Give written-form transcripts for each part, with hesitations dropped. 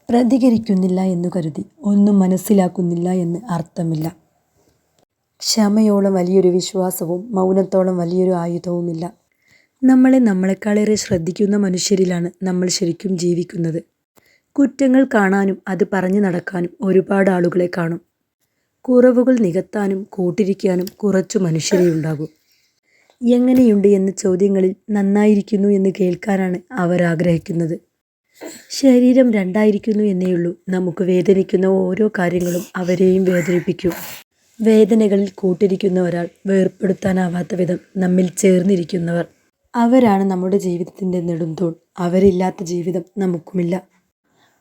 പ്രതികരിക്കുന്നില്ല എന്നു കരുതി ഒന്നും മനസ്സിലാക്കുന്നില്ല എന്ന് അർത്ഥമില്ല. ക്ഷമയോളം വലിയൊരു വിശ്വാസവും മൗനത്തോളം വലിയൊരു ആയുധവുമില്ല. നമ്മളെക്കാളേറെ ശ്രദ്ധിക്കുന്ന മനുഷ്യരിലാണ് നമ്മൾ ശരിക്കും ജീവിക്കുന്നത്. കുറ്റങ്ങൾ കാണാനും അത് പറഞ്ഞു നടക്കാനും ഒരുപാട് ആളുകളെ കാണും. കുറവുകൾ നികത്താനും കൂട്ടിരിക്കാനും കുറച്ചു മനുഷ്യരേ ഉണ്ടാകൂ. എങ്ങനെയുണ്ട് എന്ന ചോദ്യങ്ങളിൽ നന്നായിരിക്കുന്നു എന്ന് കേൾക്കാനാണ് അവർ ആഗ്രഹിക്കുന്നത്. ശരീരം രണ്ടായിരിക്കുന്നു എന്നേയുള്ളൂ, നമുക്ക് വേദനിക്കുന്ന ഓരോ കാര്യങ്ങളും അവരെയും വേദനിപ്പിക്കും. വേദനകളിൽ കൂട്ടിരിക്കുന്ന ഒരാൾ, വേർപ്പെടുത്താനാവാത്ത വിധം നമ്മിൽ ചേർന്നിരിക്കുന്നവർ, അവരാണ് നമ്മുടെ ജീവിതത്തിൻ്റെ നെടുംതൂൺ. അവരില്ലാത്ത ജീവിതം നമുക്കുമില്ല.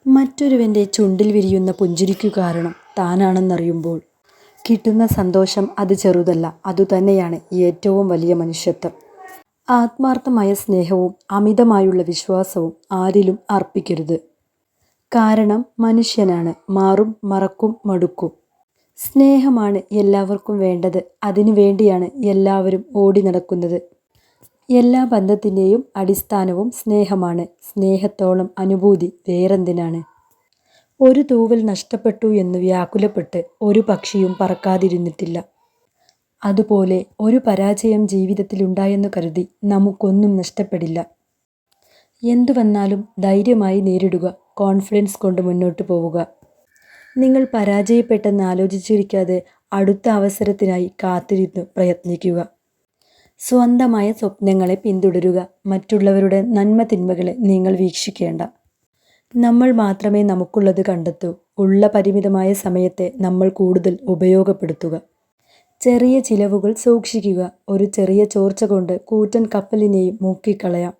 മറ്റൊരുവൻ്റെ ചുണ്ടിൽ വിരിയുന്ന പുഞ്ചിരിക്കു കാരണം താനാണെന്നറിയുമ്പോൾ കിട്ടുന്ന സന്തോഷം അത് ചെറുതല്ല. അതുതന്നെയാണ് ഏറ്റവും വലിയ മനുഷ്യത്വം. ആത്മാർത്ഥമായ സ്നേഹവും അമിതമായുള്ള വിശ്വാസവും ആരിലും അർപ്പിക്കരുത്. കാരണം മനുഷ്യനാണ്, മാറും, മറക്കും, മടുക്കും. സ്നേഹമാണ് എല്ലാവർക്കും വേണ്ടത്. അതിനു വേണ്ടിയാണ് എല്ലാവരും ഓടി നടക്കുന്നത്. എല്ലാ ബന്ധത്തിൻ്റെയും അടിസ്ഥാനവും സ്നേഹമാണ്. സ്നേഹത്തോളം അനുഭൂതി വേറെന്തിനാണ്? ഒരു തൂവൽ നഷ്ടപ്പെട്ടു എന്ന് വ്യാകുലപ്പെട്ട് ഒരു പക്ഷിയും പറക്കാതിരുന്നിട്ടില്ല. അതുപോലെ ഒരു പരാജയം ജീവിതത്തിലുണ്ടായെന്നു കരുതി നമുക്കൊന്നും നഷ്ടപ്പെടില്ല. എന്തു വന്നാലും ധൈര്യമായി നേരിടുക, കോൺഫിഡൻസ് കൊണ്ട് മുന്നോട്ട് പോവുക. നിങ്ങൾ പരാജയപ്പെട്ടെന്ന് ആലോചിച്ചിരിക്കാതെ അടുത്ത അവസരത്തിനായി കാത്തിരുന്ന് പ്രയത്നിക്കുക. സ്വന്തമായ സ്വപ്നങ്ങളെ പിന്തുടരുക. മറ്റുള്ളവരുടെ നന്മ തിന്മകളെ നിങ്ങൾ വീക്ഷിക്കേണ്ട. നമ്മൾ മാത്രമേ നമുക്കുള്ളത് കണ്ടെത്തൂ. ഉള്ള പരിമിതമായ സമയത്തെ നമ്മൾ കൂടുതൽ ഉപയോഗപ്പെടുത്തുക. ചെറിയ ചിലവുകൾ സൂക്ഷിക്കുക. ഒരു ചെറിയ ചോർച്ച കൊണ്ട് കൂറ്റൻ കപ്പലിനെയും മുക്കിക്കളയാം.